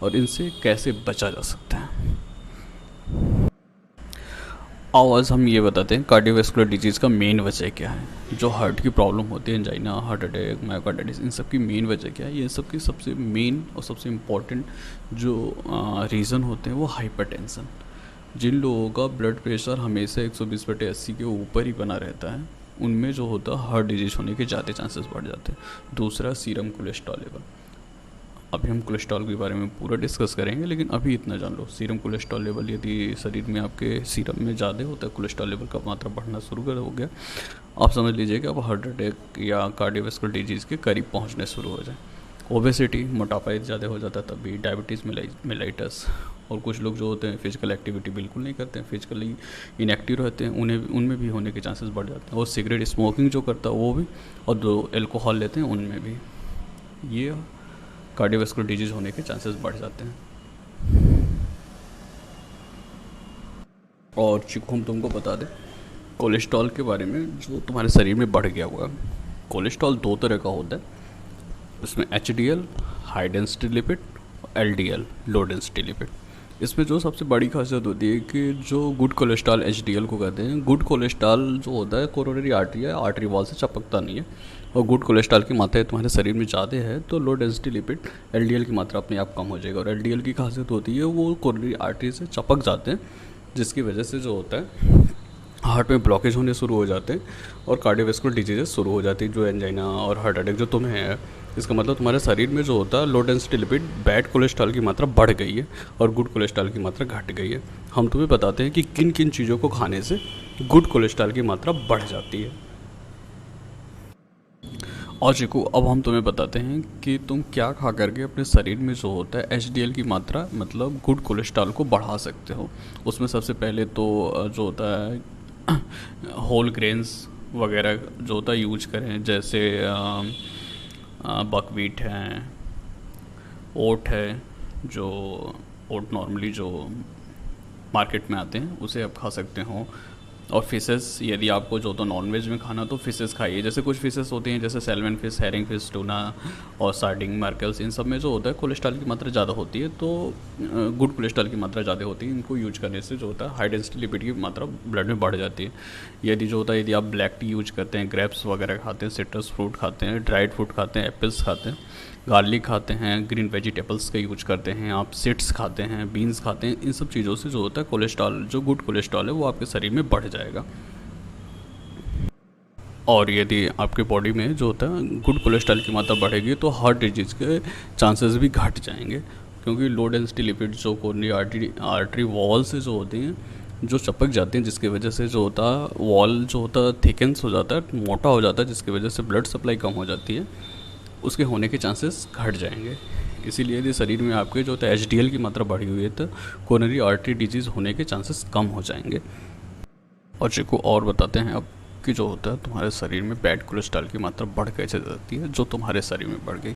और इनसे कैसे बचा जा सकता है। आज हम ये बताते हैं कार्डियोवैस्कुलर डिजीज़ का मेन वजह क्या है। जो हार्ट की प्रॉब्लम होती है, एंजाइना, हार्ट अटैक, मायोकार्डाइटिस, इन सब की मेन वजह क्या है। ये सब की सबसे मेन और सबसे इम्पॉर्टेंट जो रीज़न होते हैं वो हाइपरटेंशन। जिन लोगों का ब्लड प्रेशर हमेशा 120/80 के ऊपर ही बना रहता है, उनमें जो होता है हार्ट डिजीज़ होने के ज़्यादा चांसेस बढ़ जाते हैं। दूसरा, सीरम कोलेस्ट्रॉल लेवल। अभी हम कोलेस्ट्रॉल के बारे में पूरा डिस्कस करेंगे, लेकिन अभी इतना जान लो, सीरम कोलेस्ट्रॉल लेवल यदि शरीर में आपके सीरम में ज़्यादा होता है, कोलेस्ट्रॉल लेवल का मात्रा बढ़ना शुरू कर हो गया, आप समझ लीजिए कि आप हार्ट अटैक या कार्डियोवैस्कुलर डिजीज़ के करीब पहुंचने शुरू हो जाए। ओबेसिटी, मोटापा ज़्यादा हो जाता है तभी, डायबिटीज़ मेलाइटस। और कुछ लोग जो होते हैं फिजिकल एक्टिविटी बिल्कुल नहीं करते हैं, फिजिकली इनएक्टिव रहते हैं, उनमें भी होने के चांसेस बढ़ जाते हैं। और सिगरेट स्मोकिंग जो करता है वो भी, और जो एल्कोहल लेते हैं उनमें भी ये कार्डियोवैस्कुलर डिजीज़ होने के चांसेस बढ़ जाते हैं। और चिको हम तुमको बता दें कोलेस्ट्रॉल के बारे में, जो तुम्हारे शरीर में बढ़ गया हुआ है। कोलेस्ट्रॉल दो तरह का होता है, उसमें HDL high density lipid, LDL low density lipid. इसमें जो सबसे बड़ी खासियत होती है कि जो गुड कोलेस्ट्रॉल HDL को कहते हैं, गुड कोलेस्ट्रॉल जो होता है कोरोनरी आर्टरी है, आर्टरी वॉल से चिपकता नहीं है, और गुड कोलेस्ट्रॉल की मात्रा तुम्हारे शरीर में ज़्यादा है तो लो डेंसिटी लिपिड LDL की मात्रा अपने आप कम हो जाएगा। और LDL की खासियत होती है वो कोरोनरी आर्टरी से चिपक जाते हैं, जिसकी वजह से जो होता है हार्ट में ब्लॉकेज होने शुरू हो जाते हैं और कार्डियोवैस्कुलर डिजीजेस शुरू हो जाती है, जो एंजाइना और हार्ट अटैक जो तुम्हें है। इसका मतलब तुम्हारे शरीर में जो होता है low density lipid bad cholesterol की मात्रा बढ़ गई है और गुड कोलेस्ट्रॉल की मात्रा घट गई है। हम तुम्हें बताते हैं कि किन किन चीज़ों को खाने से गुड कोलेस्ट्रॉल की मात्रा बढ़ जाती है। और चिकू, अब हम तुम्हें बताते हैं कि तुम क्या खा करके अपने शरीर में जो होता है HDL की मात्रा, मतलब गुड कोलेस्ट्रॉल को बढ़ा सकते हो। उसमें सबसे पहले तो जो होता है होल ग्रेन्स वगैरह जो होता है यूज करें, जैसे बकवीट है, ओट है, जो ओट नॉर्मली जो मार्केट में आते हैं उसे आप खा सकते हो। और फिशेस, यदि आपको जो तो नॉनवेज में खाना तो फिशेस खाइए। जैसे कुछ फिशेस होती हैं जैसे salmon fish, herring fish, tuna और सार्डिन, मार्केल्स, इन सब में जो होता है कोलेस्ट्रॉल की मात्रा ज़्यादा होती है, तो गुड कोलेस्ट्रॉल की मात्रा ज़्यादा होती है। इनको यूज करने से जो होता है हाई डेंसिटी लिपिड की मात्रा ब्लड में बढ़ जाती है। यदि जो होता है, यदि आप ब्लैक टी यूज करते हैं, ग्रेप्स वगैरह खाते हैं, सिट्रस फ्रूट खाते हैं, ड्राइड फ्रूट खाते हैं, एप्पल्स खाते हैं, गार्लिक खाते हैं, ग्रीन वेजिटेबल्स का यूज करते हैं, आप सीड्स खाते हैं, बीन्स खाते हैं, इन सब चीज़ों से जो होता है कोलेस्ट्रॉल, जो गुड कोलेस्ट्रॉल है वो आपके शरीर में बढ़ जाएगा। और यदि आपके बॉडी में जो होता है गुड कोलेस्ट्रॉल की मात्रा बढ़ेगी तो हार्ट डिजीज़ के चांसेस भी घट जाएंगे, क्योंकि लो डेंसिटी लिपिड जो कोरोनरी आर्टरी वॉल से जो होती हैं जो चिपक जाती हैं, जिसकी वजह से जो होता है वॉल जो होता है थिकन्स हो जाता है, मोटा हो जाता है, जिसकी वजह से ब्लड सप्लाई कम हो जाती है, उसके होने के चांसेस घट जाएंगे। इसीलिए यदि शरीर में आपके जो होता है HDL की मात्रा बढ़ी हुई है तो कोरोनरी आर्टरी डिजीज़ होने के चांसेस कम हो जाएंगे। और चिको और बताते हैं अब कि जो होता है तुम्हारे शरीर में बैड कोलेस्ट्रॉल की मात्रा बढ़ कैसे जाती है, जो तुम्हारे शरीर में बढ़ गई।